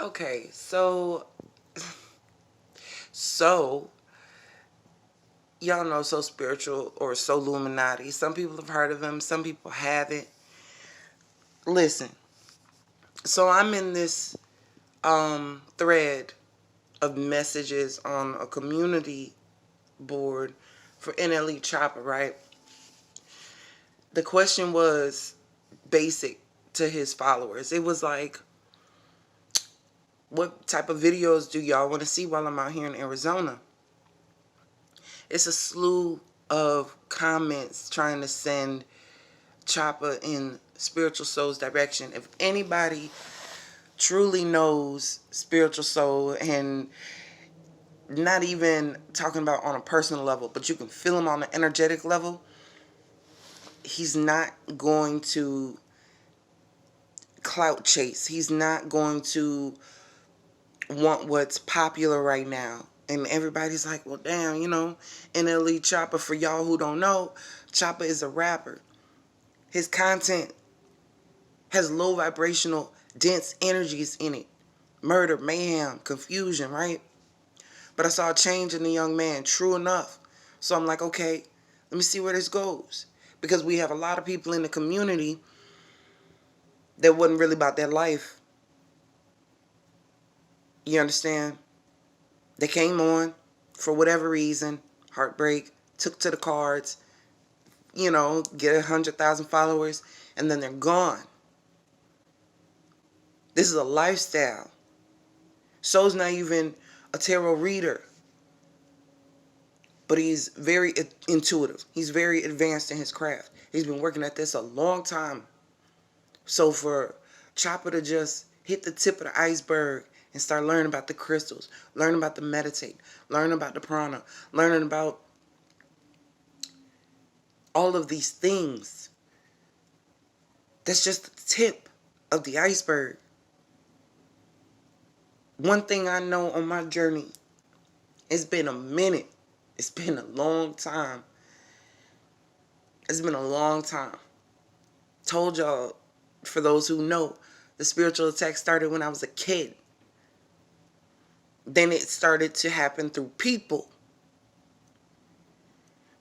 Okay, so y'all know So Spiritual or So Illuminati. Some people have heard of him, some people haven't. Listen, so I'm in this thread of messages on a community board for NLE Choppa, right? The question was basic to his followers. It was like, what type of videos do y'all want to see while I'm out here in Arizona? It's a slew of comments trying to send Choppa in Spiritual Soul's direction. If anybody truly knows Spiritual Soul, and not even talking about on a personal level, but you can feel him on an energetic level, he's not going to clout chase. He's not going to want what's popular right now. And everybody's like, well, damn, NLE Choppa, for y'all who don't know, Choppa is a rapper. His content has low vibrational, dense energies in it. Murder, mayhem, confusion, right? But I saw a change in the young man, true enough. So I'm like, okay, let me see where this goes. Because we have a lot of people in the community that wasn't really about that life. You understand? They came on for whatever reason, heartbreak, took to the cards, get 100,000 followers, and then they're gone. This is a lifestyle. So's not even a tarot reader, but he's very intuitive. He's very advanced in his craft. He's been working at this a long time. So for Choppa to just hit the tip of the iceberg and start learning about the crystals, learning about the meditate, learning about the prana, learning about all of these things, that's just the tip of the iceberg. One thing I know on my journey, it's been a minute. It's been a long time. It's been a long time. Told y'all, for those who know, the spiritual attack started when I was a kid. Then it started to happen through people.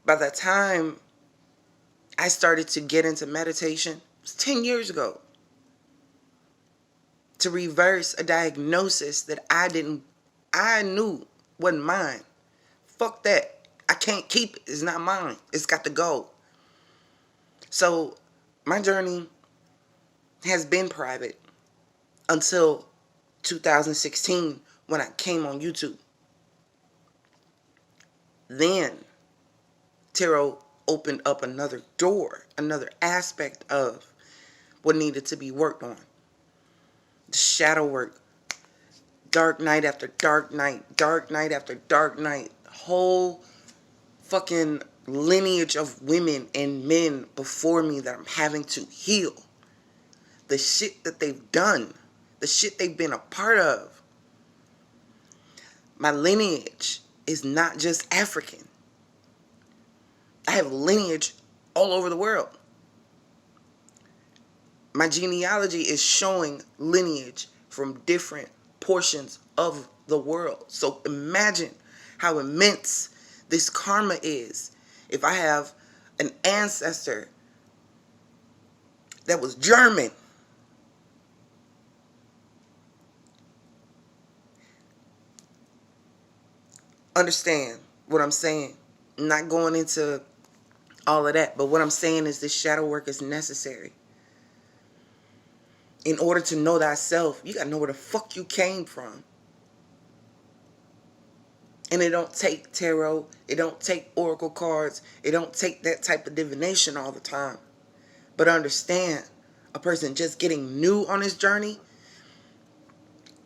By the time I started to get into meditation, it was 10 years ago. To reverse a diagnosis that I knew wasn't mine. Fuck that. I can't keep it. It's not mine. It's got to go. So my journey has been private until 2016 when I came on YouTube. Then tarot opened up another door, another aspect of what needed to be worked on. The shadow work. Dark night after dark night, dark night after dark night. Whole fucking lineage of women and men before me that I'm having to heal. The shit that they've done. The shit they've been a part of. My lineage is not just African. I have lineage all over the world. My genealogy is showing lineage from different portions of the world. So imagine how immense this karma is. If I have an ancestor that was German, understand what I'm saying. I'm not going into all of that, but what I'm saying is this shadow work is necessary. In order to know thyself, you gotta know where the fuck you came from. And it don't take tarot, it don't take oracle cards, it don't take that type of divination all the time. But understand, a person just getting new on this journey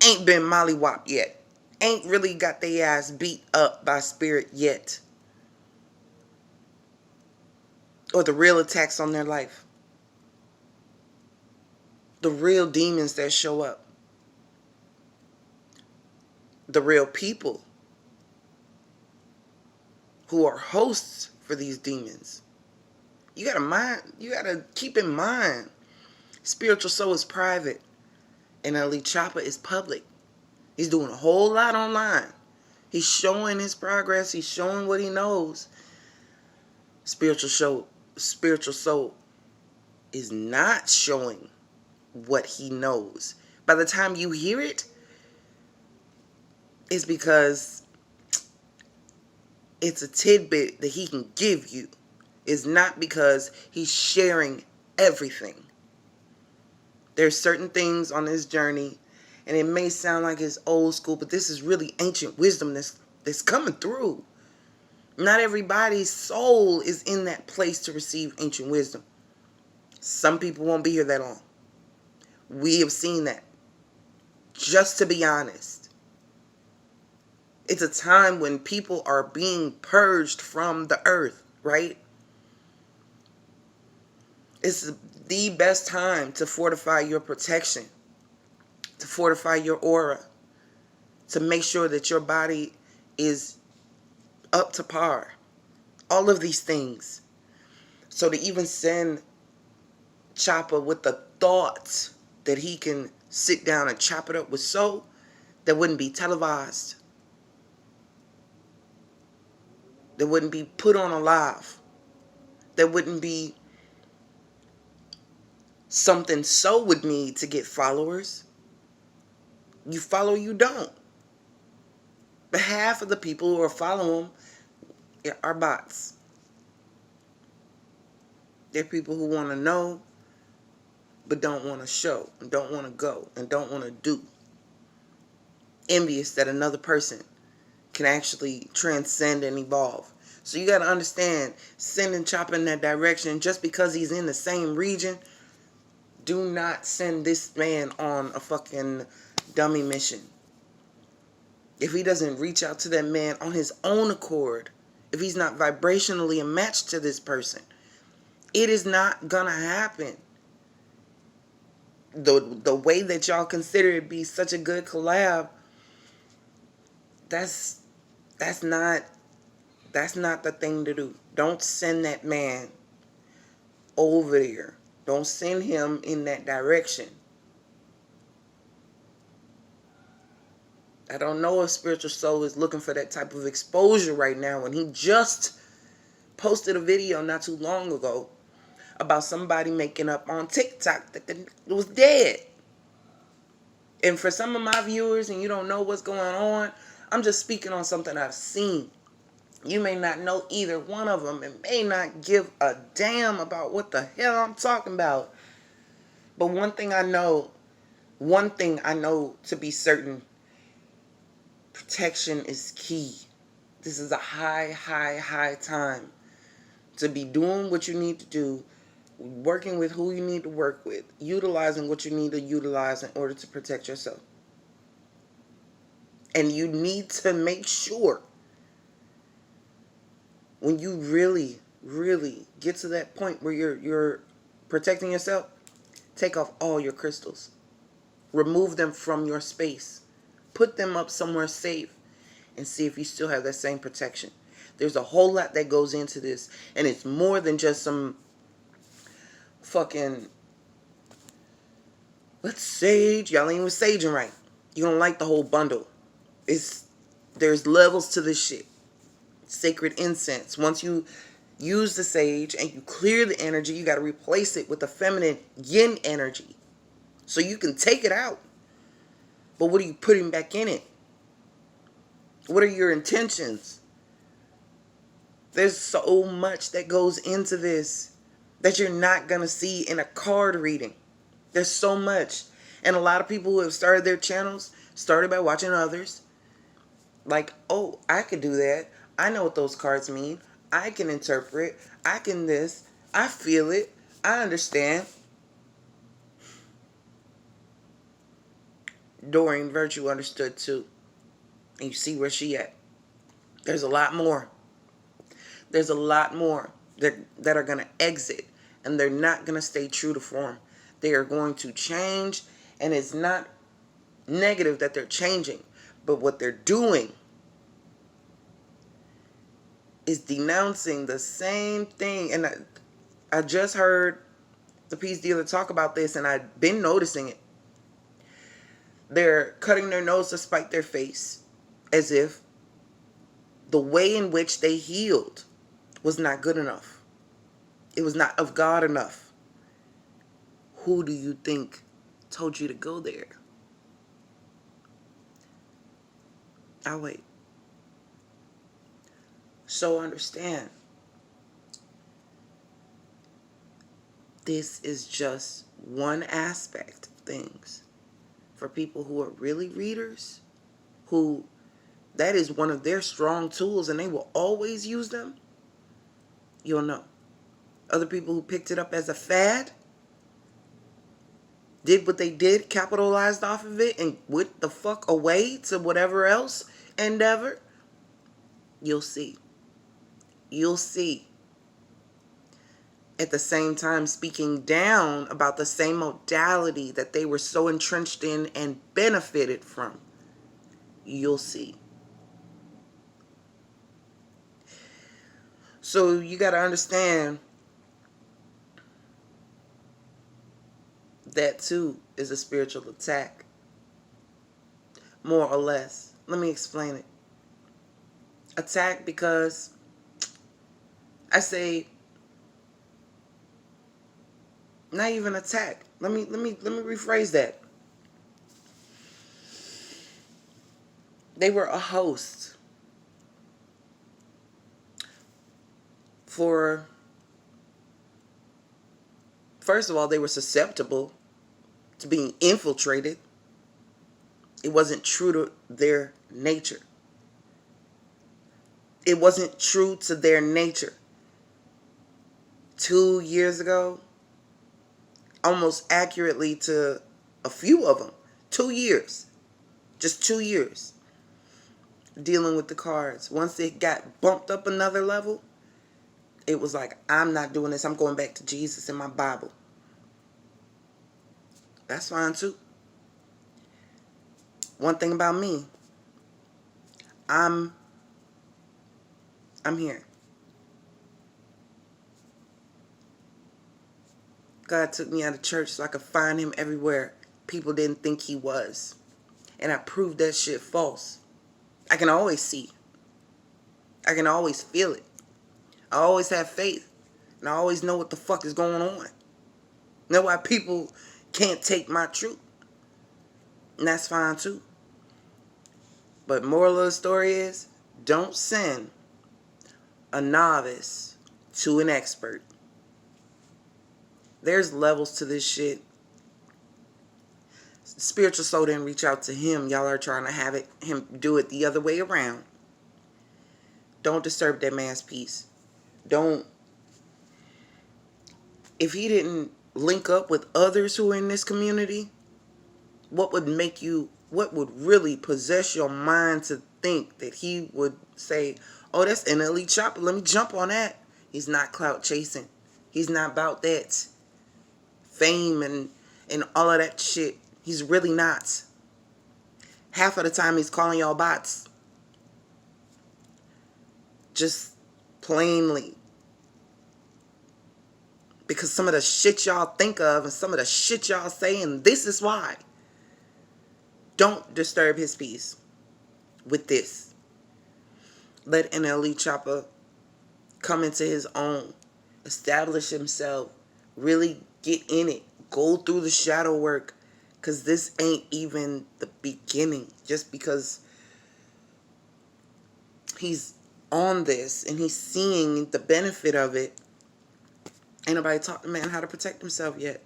ain't been mollywopped yet. Ain't really got their ass beat up by spirit yet. Or the real attacks on their life. The real demons that show up. The real people who are hosts for these demons. You gotta keep in mind, Spiritual Soul is private and NLE Choppa is public. He's doing a whole lot online. He's showing his progress. He's showing what he knows. Spiritual soul is not showing what he knows. By the time you hear it, it's because it's a tidbit that he can give you. It's not because he's sharing everything. There's certain things on this journey, and it may sound like it's old school, but this is really ancient wisdom that's coming through. Not everybody's soul is in that place to receive ancient wisdom. Some people won't be here that long. We have seen that. Just to be honest, it's a time when people are being purged from the earth, right? It's the best time to fortify your protection, to fortify your aura, to make sure that your body is up to par. All of these things. So to even send Choppa with the thought that he can sit down and chop it up with soul, that wouldn't be televised, that wouldn't be put on a live, that wouldn't be something So would need to get followers. You follow, you don't. But half of the people who are following him are bots. They're people who want to know, but don't want to show, and don't want to go, and don't want to do. Envious that another person can actually transcend and evolve. So you got to understand, sending Choppa in that direction just because he's in the same region, do not send this man on a fucking dummy mission. If he doesn't reach out to that man on his own accord, if he's not vibrationally a match to this person, it is not gonna happen. The way that y'all consider it be such a good collab, that's not the thing to do. Don't send that man over there. Don't send him in that direction. I don't know if Spiritual Soul is looking for that type of exposure right now, when he just posted a video not too long ago about somebody making up on TikTok that it was dead. And for some of my viewers, and you don't know what's going on, I'm just speaking on something I've seen. You may not know either one of them and may not give a damn about what the hell I'm talking about. But one thing I know to be certain, protection is key. This is a high time to be doing what you need to do, working with who you need to work with, utilizing what you need to utilize in order to protect yourself. And you need to make sure, when you really get to that point where you're protecting yourself, take off all your crystals. Remove them from your space. Put them up somewhere safe and see if you still have that same protection. There's a whole lot that goes into this, and it's more than just some fucking, let's sage. Y'all ain't even saging right. You don't like the whole bundle. There's levels to this shit. Sacred incense. Once you use the sage and you clear the energy, you got to replace it with the feminine yin energy so you can take it out. But what are you putting back in it? What are your intentions? There's so much that goes into this that you're not going to see in a card reading. There's so much. And a lot of people who have started their channels started by watching others. Like, oh, I could do that. I know what those cards mean. I can interpret. I can this. I feel it. I understand. Doreen Virtue understood too. And you see where she at. There's a lot more. There's a lot more that are going to exit. And they're not going to stay true to form. They are going to change. And it's not negative that they're changing. But what they're doing is denouncing the same thing. And I just heard the peace dealer talk about this, and I've been noticing it. They're cutting their nose to spite their face, as if the way in which they healed was not good enough. It was not of God enough. Who do you think told you to go there? I'll wait. So understand, this is just one aspect of things. For people who are really readers, who that is one of their strong tools and they will always use them, you'll know. Other people who picked it up as a fad, did what they did, capitalized off of it, and went the fuck away to whatever else endeavor, you'll see. You'll see. At the same time, speaking down about the same modality that they were so entrenched in and benefited from, you'll see. So you got to understand that too is a spiritual attack, more or less. Let me explain it. Attack because I say, not even attack. Let me rephrase that. They were a host for, first of all, they were susceptible to being infiltrated. It wasn't true to their nature. It wasn't true to their nature. 2 years ago, almost accurately to a few of them, 2 years, just 2 years, dealing with the cards. Once it got bumped up another level, it was like, I'm not doing this. I'm going back to Jesus and my Bible. That's fine too. One thing about me, I'm here. God took me out of church so I could find him everywhere people didn't think he was. And I proved that shit false. I can always see. I can always feel it. I always have faith. And I always know what the fuck is going on. Know why people can't take my truth. And that's fine too. But moral of the story is, don't send a novice to an expert. There's levels to this shit. Spiritual soul didn't reach out to him. Y'all are trying to have him do it the other way around. Don't disturb that man's peace. Don't. If he didn't link up with others who are in this community, what would really possess your mind to think that he would say, oh, that's NLE Choppa, let me jump on that? He's not clout chasing. He's not about that fame and all of that shit. He's really not. Half of the time he's calling y'all bots. Just plainly. Because some of the shit y'all think of and some of the shit y'all say, and this is why. Don't disturb his peace with this. Let NLE Choppa come into his own. Establish himself. Really get in it. Go through the shadow work. Because this ain't even the beginning. Just because he's on this and he's seeing the benefit of it, ain't nobody taught the man how to protect himself yet.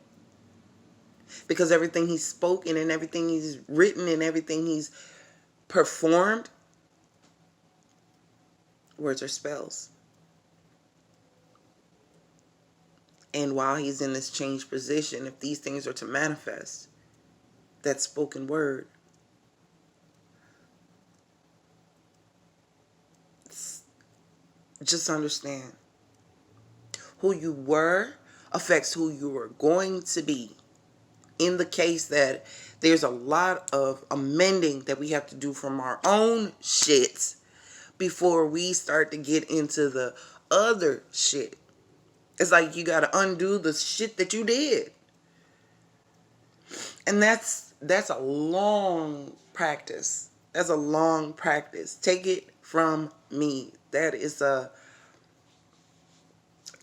Because everything he's spoken and everything he's written and everything he's performed, words are spells. And while he's in this changed position, if these things are to manifest, that spoken word, just understand, who you were affects who you are going to be. In the case that there's a lot of amending that we have to do from our own shit before we start to get into the other shit. It's like you got to undo the shit that you did. And that's That's a long practice. That's a long practice. Take it from me. That is a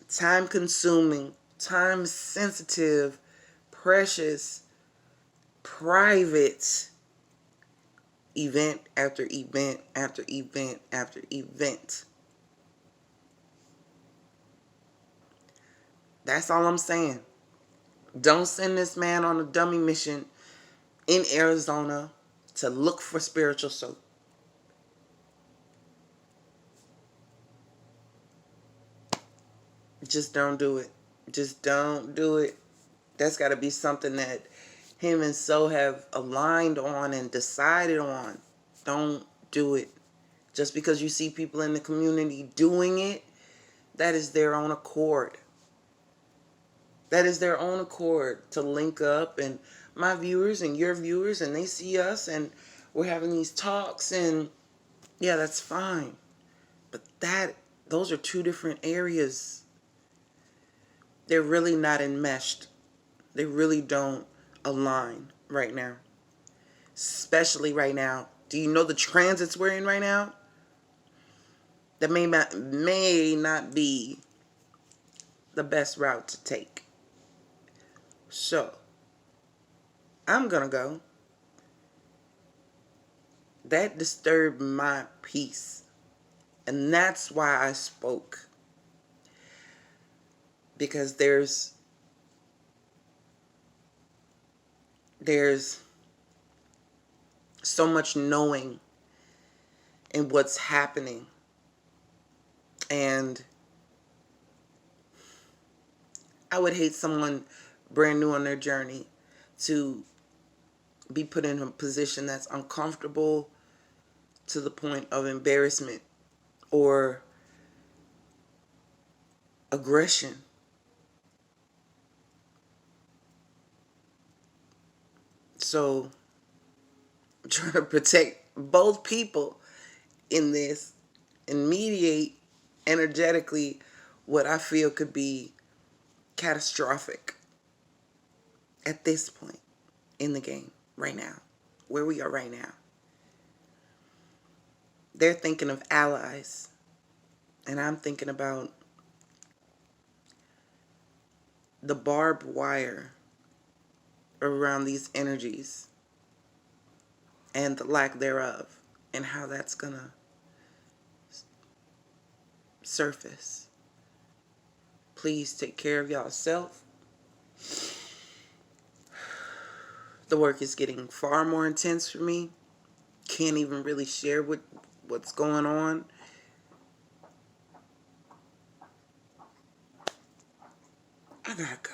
time consuming, time sensitive, precious, private event after event after event after event. That's all I'm saying. Don't send this man on a dummy mission in Arizona to look for spiritual soap. Just don't do it. Just don't do it. That's got to be something that him and So have aligned on and decided on. Don't do it. Just because you see people in the community doing it, that is their own accord. That is their own accord to link up, and my viewers and your viewers, and they see us and we're having these talks, and yeah, that's fine. But those are two different areas. They're really not enmeshed. They really don't align right now. Especially right now. Do you know the transits we're in right now? That may not be the best route to take. So, I'm going to go. That disturbed my peace. And that's why I spoke. Because there's so much knowing in what's happening. And I would hate someone brand new on their journey to be put in a position that's uncomfortable to the point of embarrassment or aggression. So I'm trying to protect both people in this and mediate energetically what I feel could be catastrophic at this point in the game right now, where we are right now. They're thinking of allies, and I'm thinking about the barbed wire around these energies and the lack thereof, and how that's gonna surface. Please take care of yourself. The work is getting far more intense for me. Can't even really share what's going on. I gotta go.